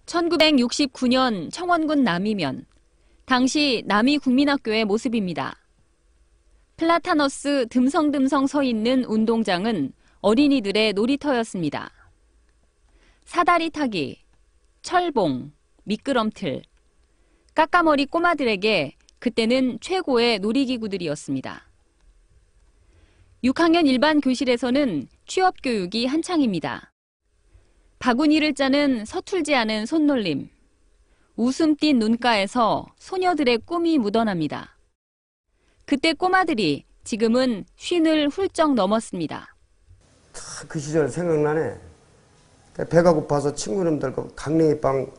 1969년 청원군 남이면, 당시 남이국민학교의 모습입니다. 플라타너스 듬성듬성 서 있는 운동장은 어린이들의 놀이터였습니다. 사다리 타기, 철봉, 미끄럼틀, 까까머리 꼬마들에게 그때는 최고의 놀이기구들이었습니다. 6학년 일반 교실에서는 취업교육이 한창입니다. 바구니를 짜는 서툴지 않은 손놀림, 웃음 띤 눈가에서 소녀들의 꿈이 묻어납니다. 그때 꼬마들이 지금은 50을 훌쩍 넘었습니다. 그 시절 생각나네. 배가 고파서 친구놈들과 강냉이빵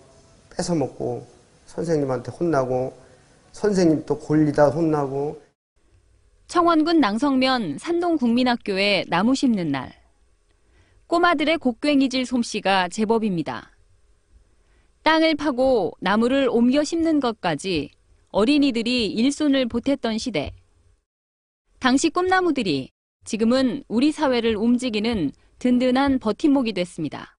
뺏어 먹고 선생님한테 혼나고 선생님 또 골리다 혼나고. 청원군 낭성면 산동국민학교에 나무 심는 날. 꼬마들의 곡괭이질 솜씨가 제법입니다. 땅을 파고 나무를 옮겨 심는 것까지 어린이들이 일손을 보탰던 시대. 당시 꿈나무들이 지금은 우리 사회를 움직이는 든든한 버팀목이 됐습니다.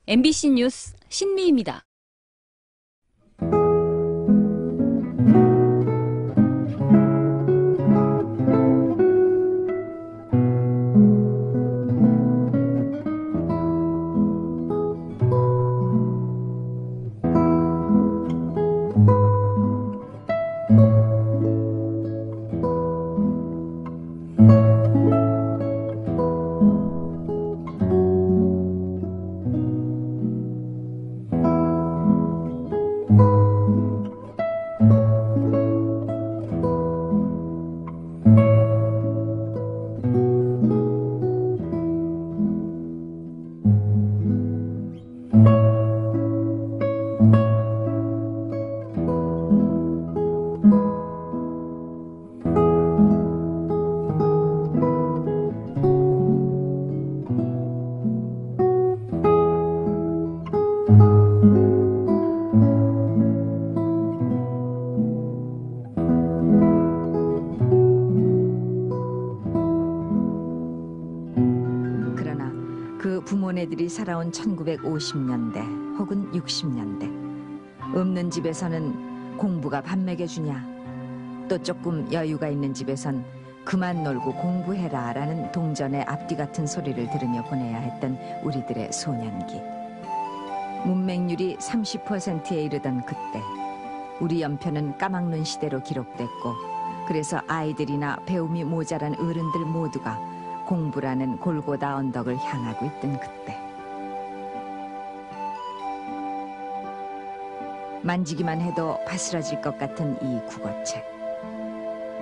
MBC 뉴스 신미입니다. 그 부모네들이 살아온 1950년대 혹은 60년대 없는 집에서는 공부가 밥 먹여주냐, 또 조금 여유가 있는 집에선 그만 놀고 공부해라 라는 동전의 앞뒤 같은 소리를 들으며 보내야 했던 우리들의 소년기. 문맹률이 30%에 이르던 그때 우리 연표는 까막눈 시대로 기록됐고, 그래서 아이들이나 배움이 모자란 어른들 모두가 공부라는 골고다 언덕을 향하고 있던 그때, 만지기만 해도 바스라질 것 같은 이 국어책.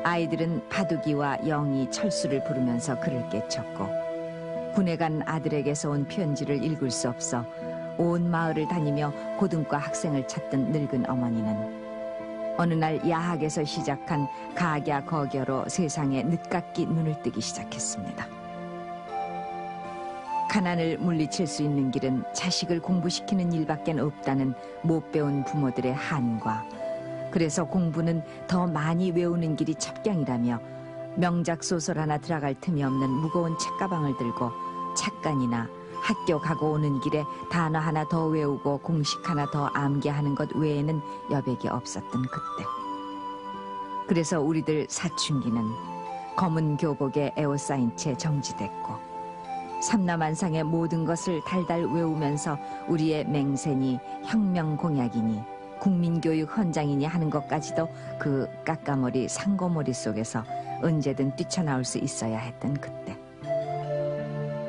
아이들은 바둑이와 영이 철수를 부르면서 글을 깨쳤고, 군에 간 아들에게서 온 편지를 읽을 수 없어 온 마을을 다니며 고등과 학생을 찾던 늙은 어머니는 어느 날 야학에서 시작한 가갸거겨로 세상에 늦깎이 눈을 뜨기 시작했습니다. 가난을 물리칠 수 있는 길은 자식을 공부시키는 일밖에 없다는 못 배운 부모들의 한과, 그래서 공부는 더 많이 외우는 길이 첩경이라며 명작 소설 하나 들어갈 틈이 없는 무거운 책가방을 들고 착간이나 학교 가고 오는 길에 단어 하나 더 외우고 공식 하나 더 암기하는 것 외에는 여백이 없었던 그때. 그래서 우리들 사춘기는 검은 교복에 에워싸인 채 정지됐고, 삼라만상의 모든 것을 달달 외우면서 우리의 맹세니 혁명공약이니 국민교육 헌장이니 하는 것까지도 그 까까머리 상고머리 속에서 언제든 뛰쳐나올 수 있어야 했던 그때.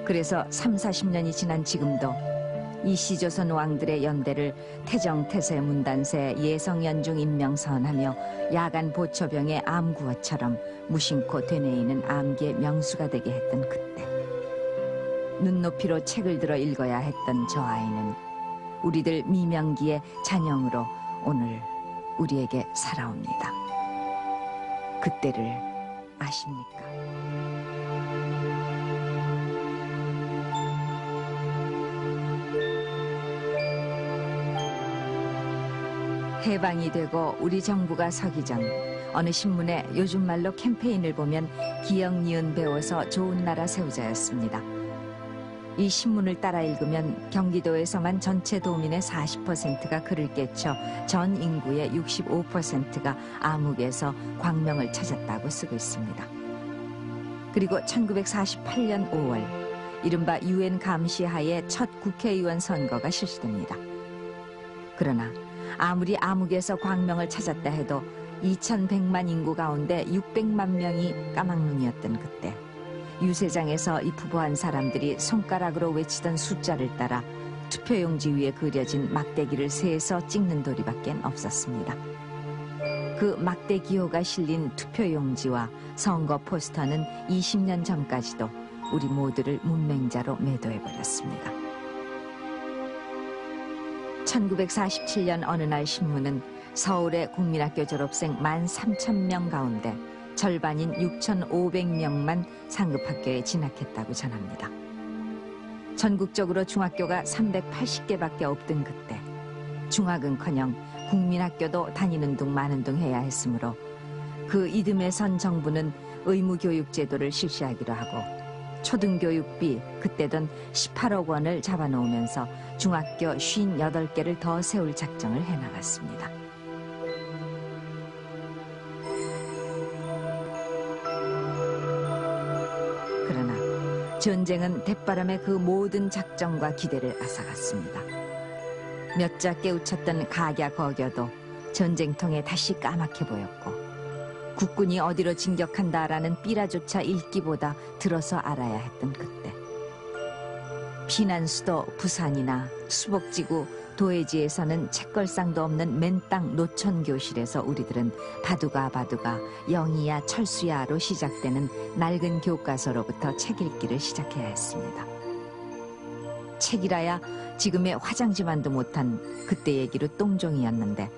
그래서 30-40년이 지난 지금도 이 시조선 왕들의 연대를 태정태세 문단세 예성연중 임명선하며 야간 보초병의 암구어처럼 무심코 되뇌이는 암기의 명수가 되게 했던 그때, 눈높이로 책을 들어 읽어야 했던 저 아이는 우리들 미명기의 잔영으로 오늘 우리에게 살아옵니다. 그때를 아십니까? 해방이 되고 우리 정부가 서기 전 어느 신문에 요즘 말로 캠페인을 보면 기억 니은 배워서 좋은 나라 세우자였습니다. 이 신문을 따라 읽으면 경기도에서만 전체 도민의 40%가 글을 깨쳐 전 인구의 65%가 암흑에서 광명을 찾았다고 쓰고 있습니다. 그리고 1948년 5월 이른바 UN 감시하에 첫 국회의원 선거가 실시됩니다. 그러나 아무리 암흑에서 광명을 찾았다 해도 2100만 인구 가운데 600만 명이 까막눈이었던 그때 유세장에서 입후보한 사람들이 손가락으로 외치던 숫자를 따라 투표용지 위에 그려진 막대기를 세서 찍는 도리밖에 없었습니다. 그 막대 기호가 실린 투표용지와 선거 포스터는 20년 전까지도 우리 모두를 문맹자로 매도해버렸습니다. 1947년 어느 날 신문은 서울의 국민학교 졸업생 13,000명 가운데 절반인 6,500명만 상급학교에 진학했다고 전합니다. 전국적으로 중학교가 380개밖에 없던 그때 중학은커녕 국민학교도 다니는 둥 마는 둥 해야 했으므로 그 이듬해 선 정부는 의무교육 제도를 실시하기로 하고 초등교육비 그때던 18억 원을 잡아놓으면서 중학교 58개를 더 세울 작정을 해나갔습니다. 그러나 전쟁은 대바람에 그 모든 작정과 기대를 앗아갔습니다. 몇 자 깨우쳤던 각야거겨도 전쟁통에 다시 까맣게 보였고 국군이 어디로 진격한다라는 삐라조차 읽기보다 들어서 알아야 했던 그때 피난수도 부산이나 수복지구 도해지에서는 책걸상도 없는 맨땅 노천교실에서 우리들은 바두가 영희야 철수야로 시작되는 낡은 교과서로부터 책 읽기를 시작해야 했습니다. 책이라야 지금의 화장지만도 못한 그때 얘기로 똥종이었는데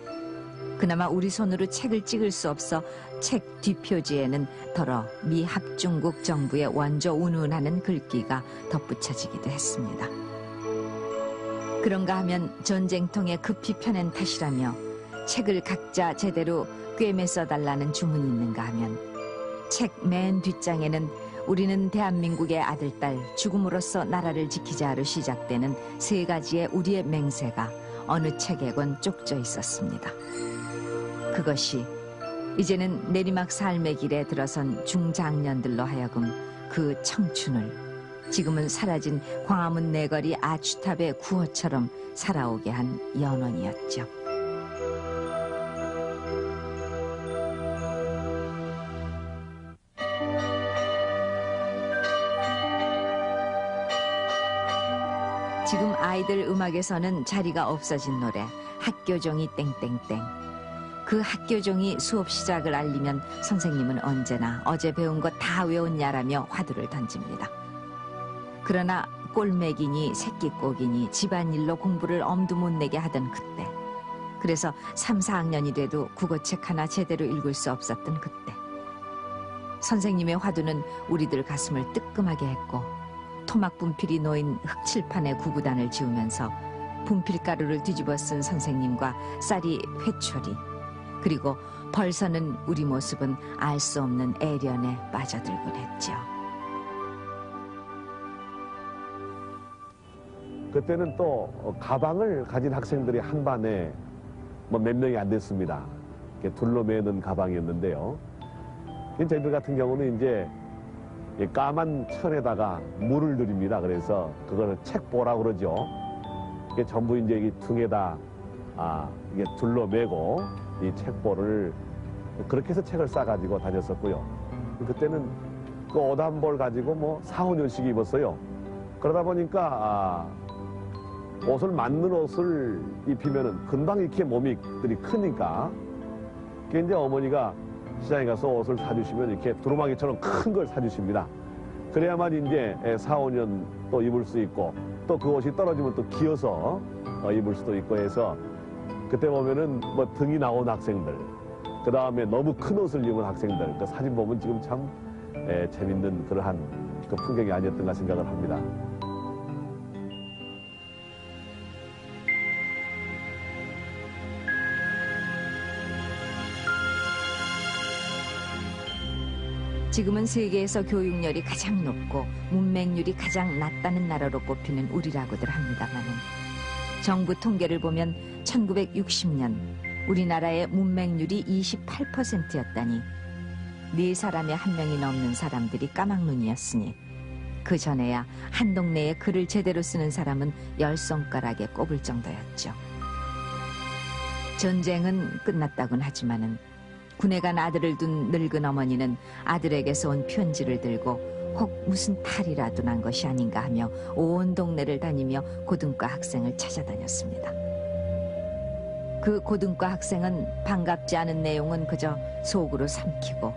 그나마 우리 손으로 책을 찍을 수 없어 책 뒷표지에는 더러 미 합중국 정부의 원조 운운하는 글귀가 덧붙여지기도 했습니다. 그런가 하면 전쟁통에 급히 펴낸 탓이라며 책을 각자 제대로 꿰매 써달라는 주문이 있는가 하면 책 맨 뒷장에는 우리는 대한민국의 아들딸 죽음으로써 나라를 지키자로 시작되는 세 가지의 우리의 맹세가 어느 책에건 쪽져 있었습니다. 그것이 이제는 내리막 삶의 길에 들어선 중장년들로 하여금 그 청춘을 지금은 사라진 광화문 내거리 아주탑의 구호처럼 살아오게 한 연원이었죠. 지금 아이들 음악에서는 자리가 없어진 노래 학교종이 땡땡땡. 그 학교종이 수업 시작을 알리면 선생님은 언제나 어제 배운 거 다 외웠냐라며 화두를 던집니다. 그러나 꼴매기니 새끼꼬기니 집안일로 공부를 엄두 못 내게 하던 그때 그래서 3, 4학년이 돼도 국어책 하나 제대로 읽을 수 없었던 그때 선생님의 화두는 우리들 가슴을 뜨끔하게 했고 토막 분필이 놓인 흑칠판에 구구단을 지우면서 분필가루를 뒤집어 쓴 선생님과 쌀이 회초리 그리고 벌서는 우리 모습은 알 수 없는 애련에 빠져들곤 했죠. 그때는 또 가방을 가진 학생들이 한 반에 뭐 몇 명이 안 됐습니다. 둘러매는 가방이었는데요. 저희들 같은 경우는 이제 까만 천에다가 물을 들입니다. 그래서 그걸 책보라고 그러죠. 이게 전부 이제 이 등에다 이게 둘러매고 이 책보를 그렇게 해서 책을 싸가지고 다녔었고요. 그때는 그 옷 한 벌 가지고 뭐 4, 5년씩 입었어요. 그러다 보니까 옷을 맞는 옷을 입히면은 금방 이렇게 몸이 크니까 그게 이제 어머니가 시장에 가서 옷을 사주시면 이렇게 두루마기처럼 큰 걸 사주십니다. 그래야만 이제 4, 5년 또 입을 수 있고 또 그 옷이 떨어지면 또 기어서 입을 수도 있고 해서 그때 보면은 뭐 등이 나온 학생들 그 다음에 너무 큰 옷을 입은 학생들 그 사진 보면 지금 참 재밌는 그러한 그 풍경이 아니었던가 생각을 합니다. 지금은 세계에서 교육열이 가장 높고 문맹률이 가장 낮다는 나라로 꼽히는 우리라고들 합니다마는 정부 통계를 보면 1960년 우리나라의 문맹률이 28%였다니 4사람에 1명이 넘는 사람들이 까막눈이었으니 그 전에야 한 동네에 글을 제대로 쓰는 사람은 10손가락에 꼽을 정도였죠. 전쟁은 끝났다곤 하지만은 군에 간 아들을 둔 늙은 어머니는 아들에게서 온 편지를 들고 혹 무슨 탈이라도 난 것이 아닌가 하며 온 동네를 다니며 고등과 학생을 찾아다녔습니다. 그 고등과 학생은 반갑지 않은 내용은 그저 속으로 삼키고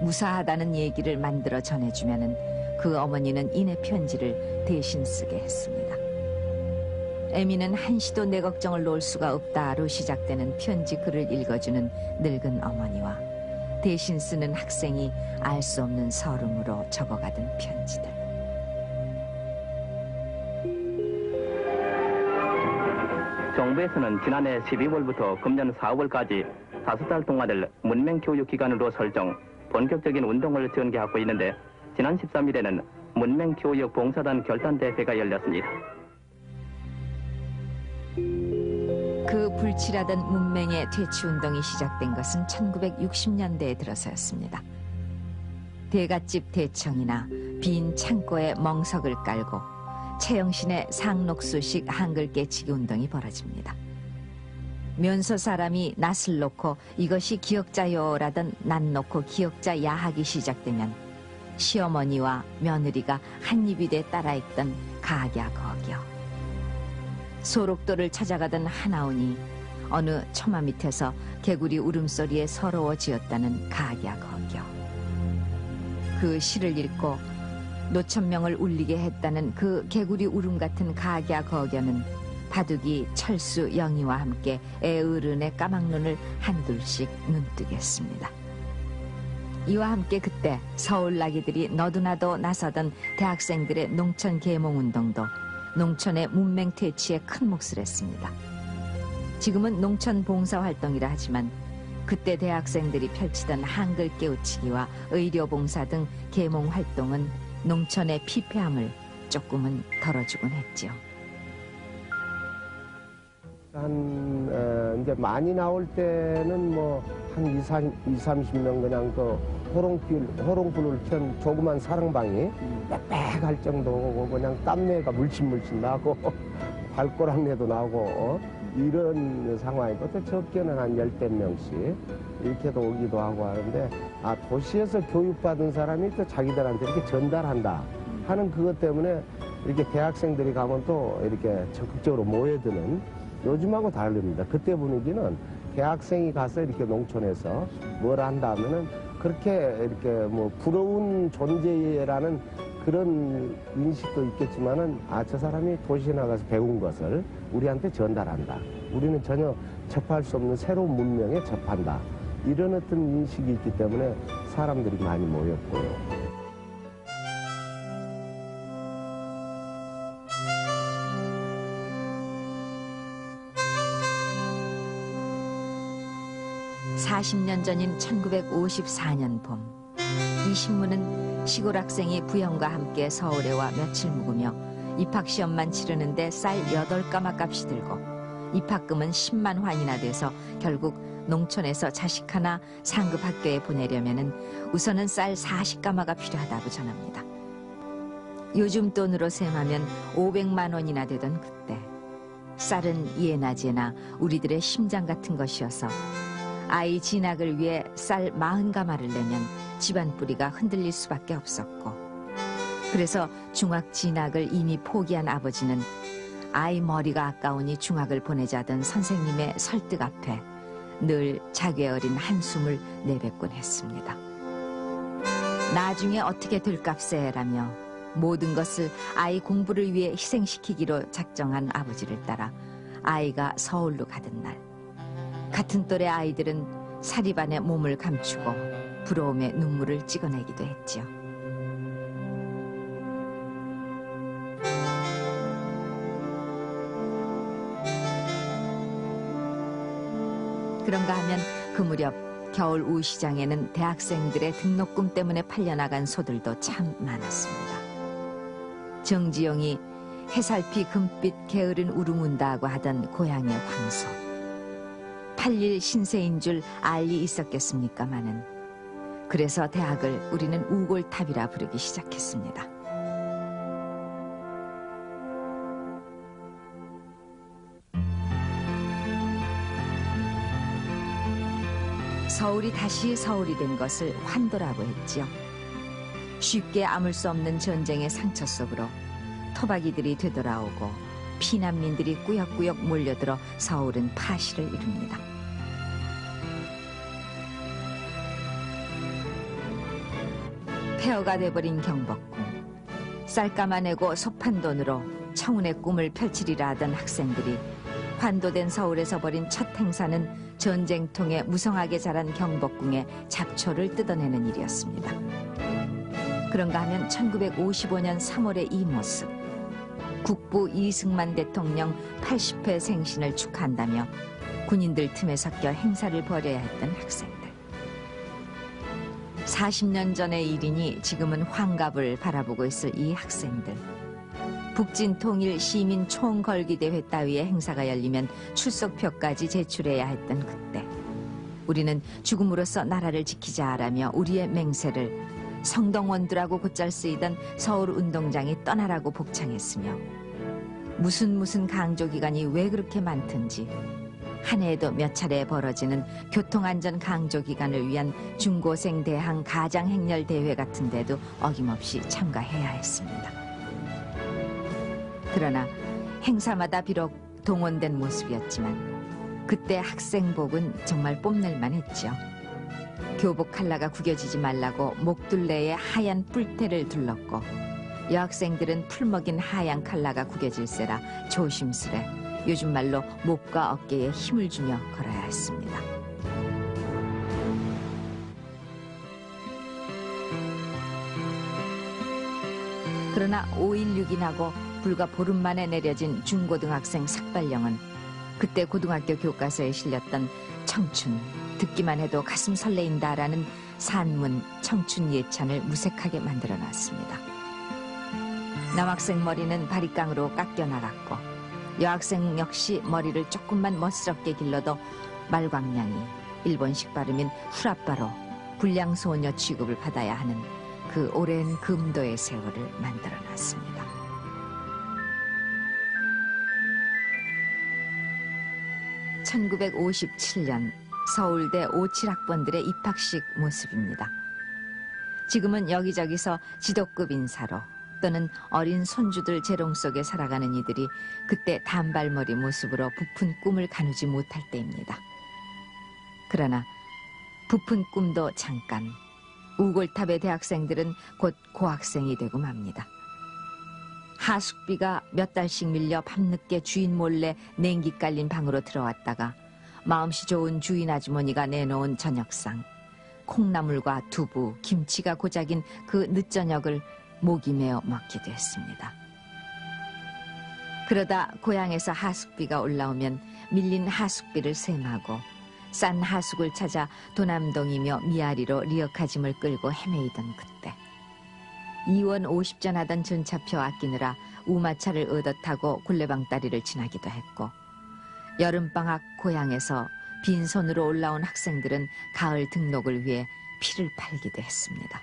무사하다는 얘기를 만들어 전해주면은 그 어머니는 이내 편지를 대신 쓰게 했습니다. 애미는 한시도 내 걱정을 놓을 수가 없다로 시작되는 편지 글을 읽어주는 늙은 어머니와 대신 쓰는 학생이 알 수 없는 서름으로 적어가던 편지들. 정부에서는 지난해 12월부터 금년 4월까지 5달 동안을 문맹교육기간으로 설정, 본격적인 운동을 전개하고 있는데 지난 13일에는 문맹교육 봉사단 결단 대회가 열렸습니다. 그 불칠하던 문맹의 퇴치운동이 시작된 것은 1960년대에 들어서였습니다. 대갓집 대청이나 빈 창고에 멍석을 깔고 채영신의 상록수식 한글 깨치기 운동이 벌어집니다. 면소 사람이 낫을 놓고 이것이 기역자요라던 낫 놓고 기역자야 하기 시작되면 시어머니와 며느리가 한입이 돼 따라 읽던 가갸 거겨. 소록도를 찾아가던 하나온이 어느 처마 밑에서 개구리 울음소리에 서러워지었다는 가갸 거겨. 그 시를 읽고 노천명을 울리게 했다는 그 개구리 울음 같은 가갸 거겨는 바둑이 철수 영희와 함께 애어른의 까막눈을 한둘씩 눈뜨게 했습니다. 이와 함께 그때 서울 나기들이 너도나도 나서던 대학생들의 농촌 계몽운동도 농촌의 문맹 퇴치에 큰 몫을 했습니다. 지금은 농촌 봉사활동이라 하지만 그때 대학생들이 펼치던 한글 깨우치기와 의료봉사 등 계몽활동은 농촌의 피폐함을 조금은 덜어주곤 했죠. 이제 많이 나올 때는 뭐 한 30명 그냥 그 호롱불을 켠 조그만 사랑방이 빽빽할 정도고 그냥 땀내가 물씬 나고 발꼬락내도 나고 이런 상황이고 또 적게는 한 10대 명씩 이렇게도 오기도 하고 하는데 도시에서 교육받은 사람이 또 자기들한테 이렇게 전달한다 하는 그것 때문에 이렇게 대학생들이 가면 또 이렇게 적극적으로 모여드는 요즘하고 다릅니다. 그때 분위기는 대학생이 가서 이렇게 농촌에서 뭘 한다 하면은 그렇게 이렇게 뭐 부러운 존재라는 그런 인식도 있겠지만은 저 사람이 도시에 나가서 배운 것을 우리한테 전달한다. 우리는 전혀 접할 수 없는 새로운 문명에 접한다. 이런 어떤 인식이 있기 때문에 사람들이 많이 모였고요. (40년) 전인 1954년 봄, 이 신문은 시골 학생이 부형과 함께 서울에 와 며칠 묵으며 입학시험만 치르는데 쌀 8까마 값이 들고 입학금은 10만 환이나 돼서 결국 농촌에서 자식 하나 상급 학교에 보내려면은 우선은 쌀 40까마가 필요하다고 전합니다. 요즘 돈으로 셈하면 500만 원이나 되던 그때 쌀은 예나 제나 우리들의 심장 같은 것이어서 아이 진학을 위해 쌀 40가마를 내면 집안 뿌리가 흔들릴 수밖에 없었고, 그래서 중학 진학을 이미 포기한 아버지는 아이 머리가 아까우니 중학을 보내자던 선생님의 설득 앞에 늘 자괴 어린 한숨을 내뱉곤 했습니다. 나중에 어떻게 될 값에라며 모든 것을 아이 공부를 위해 희생시키기로 작정한 아버지를 따라 아이가 서울로 가던 날, 같은 또래 아이들은 사립안에 몸을 감추고 부러움에 눈물을 찍어내기도 했지요. 그런가 하면 그 무렵 겨울 우시장에는 대학생들의 등록금 때문에 팔려나간 소들도 참 많았습니다. 정지용이 해살피 금빛 게으른 울음운다고 하던 고향의 황소. 팔릴 신세인 줄 알리 있었겠습니까마는 그래서 대학을 우리는 우골탑이라 부르기 시작했습니다. 서울이 다시 서울이 된 것을 환도라고 했지요. 쉽게 아물 수 없는 전쟁의 상처 속으로 토박이들이 되돌아오고 피난민들이 꾸역꾸역 몰려들어 서울은 파시를 이룹니다. 폐허가 돼버린 경복궁, 쌀까마내고 섭한 돈으로 청운의 꿈을 펼치리라 하던 학생들이 환도된 서울에서 벌인 첫 행사는 전쟁통에 무성하게 자란 경복궁의 잡초를 뜯어내는 일이었습니다. 그런가 하면 1955년 3월의 이 모습. 국부 이승만 대통령 80회 생신을 축하한다며 군인들 틈에 섞여 행사를 벌여야 했던 학생들. 40년 전의 일이니 지금은 환갑을 바라보고 있을 이 학생들. 북진통일 시민 총걸기대회 따위의 행사가 열리면 출석표까지 제출해야 했던 그때 우리는 죽음으로써 나라를 지키자라며 우리의 맹세를 성동원두라고 곧잘 쓰이던 서울운동장이 떠나라고 복창했으며 무슨 강조기관이 왜 그렇게 많든지 한 해에도 몇 차례 벌어지는 교통안전 강조기관을 위한 중고생 대항 가장행렬대회 같은 데도 어김없이 참가해야 했습니다. 그러나 행사마다 비록 동원된 모습이었지만 그때 학생복은 정말 뽐낼만 했죠. 교복 칼라가 구겨지지 말라고 목둘레에 하얀 뿔테를 둘렀고 여학생들은 풀먹인 하얀 칼라가 구겨질세라 조심스레 요즘 말로 목과 어깨에 힘을 주며 걸어야 했습니다. 그러나 5.16이 나고 불과 보름 만에 내려진 중고등학생 삭발령은 그때 고등학교 교과서에 실렸던 청춘, 듣기만 해도 가슴 설레인다라는 산문 청춘 예찬을 무색하게 만들어놨습니다. 남학생 머리는 바리깡으로 깎여 나갔고 여학생 역시 머리를 조금만 멋스럽게 길러도 말광량이 일본식 발음인 후라빠로 불량소녀 취급을 받아야 하는 그 오랜 금도의 세월을 만들어놨습니다. 1957년 서울대 57학번들의 입학식 모습입니다. 지금은 여기저기서 지도급 인사로 또는 어린 손주들 재롱 속에 살아가는 이들이 그때 단발머리 모습으로 부푼 꿈을 가누지 못할 때입니다. 그러나 부푼 꿈도 잠깐, 우골탑의 대학생들은 곧 고학생이 되고 맙니다. 하숙비가 몇 달씩 밀려 밤늦게 주인 몰래 냉기 깔린 방으로 들어왔다가 마음씨 좋은 주인 아주머니가 내놓은 저녁상, 콩나물과 두부, 김치가 고작인 그 늦저녁을 목이 메어 먹기도 했습니다. 그러다 고향에서 하숙비가 올라오면 밀린 하숙비를 셈하고 싼 하숙을 찾아 도남동이며 미아리로 리어카짐을 끌고 헤매이던 그때 2원 50전 하던 전차표 아끼느라 우마차를 얻어 타고 굴레방다리를 지나기도 했고 여름방학 고향에서 빈손으로 올라온 학생들은 가을 등록을 위해 피를 팔기도 했습니다.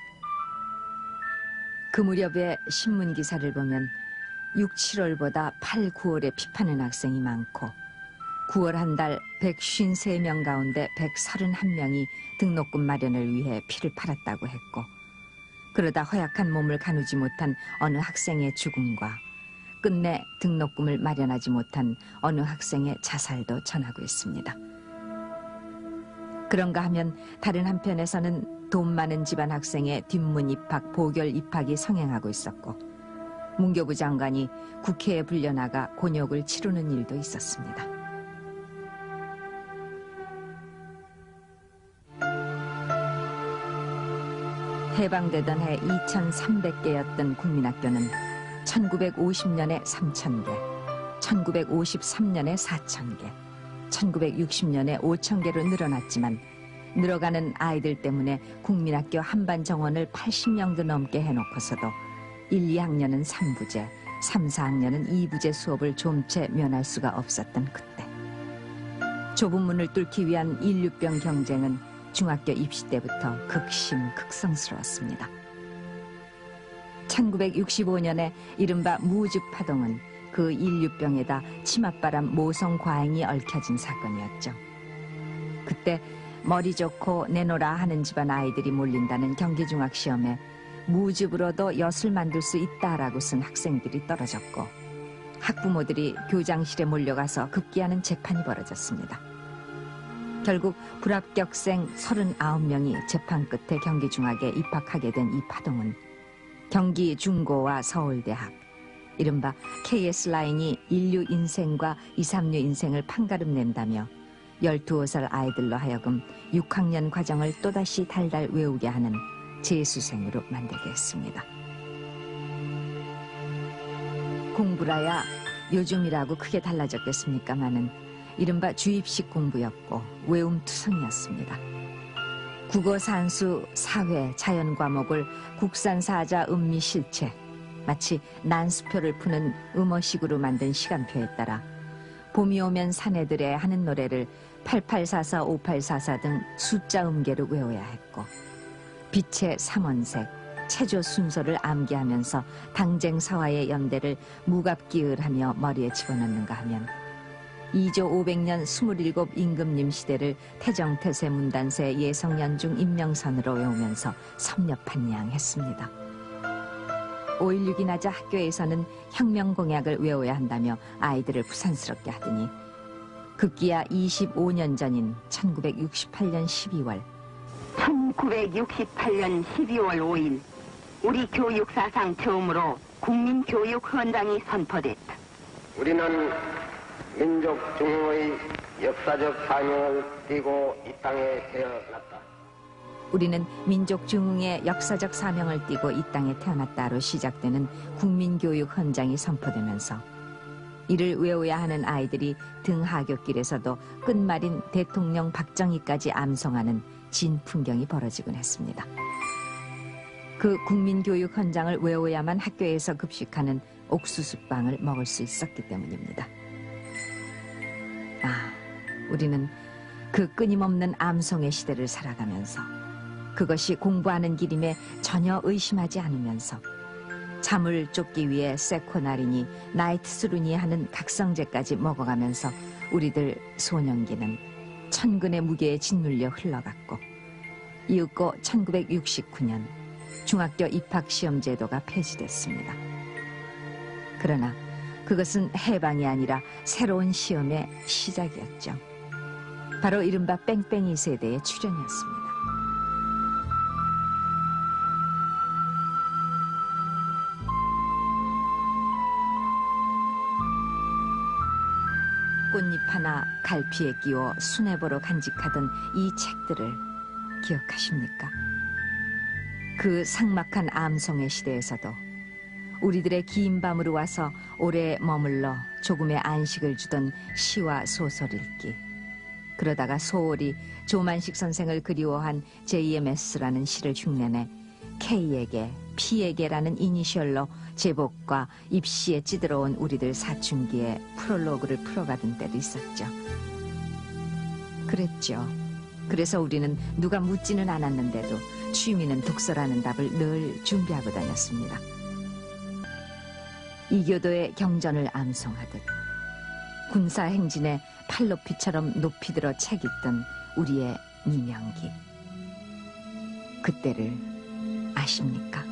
그 무렵에 신문기사를 보면 6, 7월보다 8, 9월에 피 파는 학생이 많고 9월 한 달 153명 가운데 131명이 등록금 마련을 위해 피를 팔았다고 했고 그러다 허약한 몸을 가누지 못한 어느 학생의 죽음과 끝내 등록금을 마련하지 못한 어느 학생의 자살도 전하고 있습니다. 그런가 하면 다른 한편에서는 돈 많은 집안 학생의 뒷문 입학, 보결 입학이 성행하고 있었고 문교부 장관이 국회에 불려나가 곤욕을 치르는 일도 있었습니다. 해방되던 해 2,300개였던 국민학교는 1950년에 3,000개, 1953년에 4,000개, 1960년에 5,000개로 늘어났지만 늘어가는 아이들 때문에 국민학교 한반 정원을 80명도 넘게 해놓고서도 1, 2학년은 3부제, 3, 4학년은 2부제 수업을 좀채 면할 수가 없었던 그때. 좁은 문을 뚫기 위한 인류병 경쟁은 중학교 입시 때부터 극심극성스러웠습니다. 1965년에 이른바 무주파동은 그 인류병에다 치맛바람 모성 과잉이 얽혀진 사건이었죠. 그때 머리 좋고 내노라 하는 집안 아이들이 몰린다는 경기중학시험에 무즙으로도 엿을 만들 수 있다라고 쓴 학생들이 떨어졌고 학부모들이 교장실에 몰려가서 급기야는 재판이 벌어졌습니다. 결국 불합격생 39명이 재판 끝에 경기중학에 입학하게 된 이 파동은 경기중고와 서울대학, 이른바 KS라인이 인류 인생과 2, 3류 인생을 판가름 낸다며 12살 아이들로 하여금 6학년 과정을 또다시 달달 외우게 하는 재수생으로 만들게 했습니다. 공부라야 요즘이라고 크게 달라졌겠습니까마는 이른바 주입식 공부였고 외움투성이었습니다. 국어, 산수, 사회, 자연 과목을 국산사자, 음미, 실체, 마치 난수표를 푸는 음어식으로 만든 시간표에 따라 봄이 오면 사내들의 하는 노래를 8844, 5844 등 숫자 음계로 외워야 했고 빛의 삼원색, 체조 순서를 암기하면서 당쟁사화의 연대를 무갑기을하며 머리에 집어넣는가 하면 2조 500년 27 임금님 시대를 태정태세 문단세 예성연중 임명선으로 외우면서 섭렵한양했습니다. 5.16이 나자 학교에서는 혁명공약을 외워야 한다며 아이들을 부산스럽게 하더니 급기야 25년 전인 1968년 12월 1968년 12월 5일 우리 교육사상 처음으로 국민교육헌장이 선포됐다. 우리는 민족 중흥의 역사적 사명을 띠고 이 땅에 태어났다. 우리는 민족 중흥의 역사적 사명을 띠고 이 땅에 태어났다로 시작되는 국민교육헌장이 선포되면서 이를 외워야 하는 아이들이 등하굣길에서도 끝말인 대통령 박정희까지 암송하는 진풍경이 벌어지곤 했습니다. 그 국민교육헌장을 외워야만 학교에서 급식하는 옥수수빵을 먹을 수 있었기 때문입니다. 우리는 그 끊임없는 암송의 시대를 살아가면서 그것이 공부하는 길임에 전혀 의심하지 않으면서 잠을 쫓기 위해 세코나리니 나이트스루니 하는 각성제까지 먹어가면서 우리들 소년기는 천근의 무게에 짓눌려 흘러갔고 이윽고 1969년 중학교 입학시험 제도가 폐지됐습니다. 그러나 그것은 해방이 아니라 새로운 시험의 시작이었죠. 바로 이른바 뺑뺑이 세대의 출현이었습니다. 꽃잎 하나 갈피에 끼워 수뇌보로 간직하던 이 책들을 기억하십니까? 그 삭막한 암송의 시대에서도 우리들의 긴 밤으로 와서 오래 머물러 조금의 안식을 주던 시와 소설 읽기. 그러다가 소홀히 조만식 선생을 그리워한 JMS라는 시를 흉내내 K에게, P에게라는 이니셜로 제복과 입시에 찌들어온 우리들 사춘기에 프롤로그를 풀어가던 때도 있었죠. 그랬죠. 그래서 우리는 누가 묻지는 않았는데도 취미는 독서라는 답을 늘 준비하고 다녔습니다. 이교도의 경전을 암송하듯 군사행진에 팔높이처럼 높이 들어 책 읽던 우리의 민영기. 그때를 아십니까?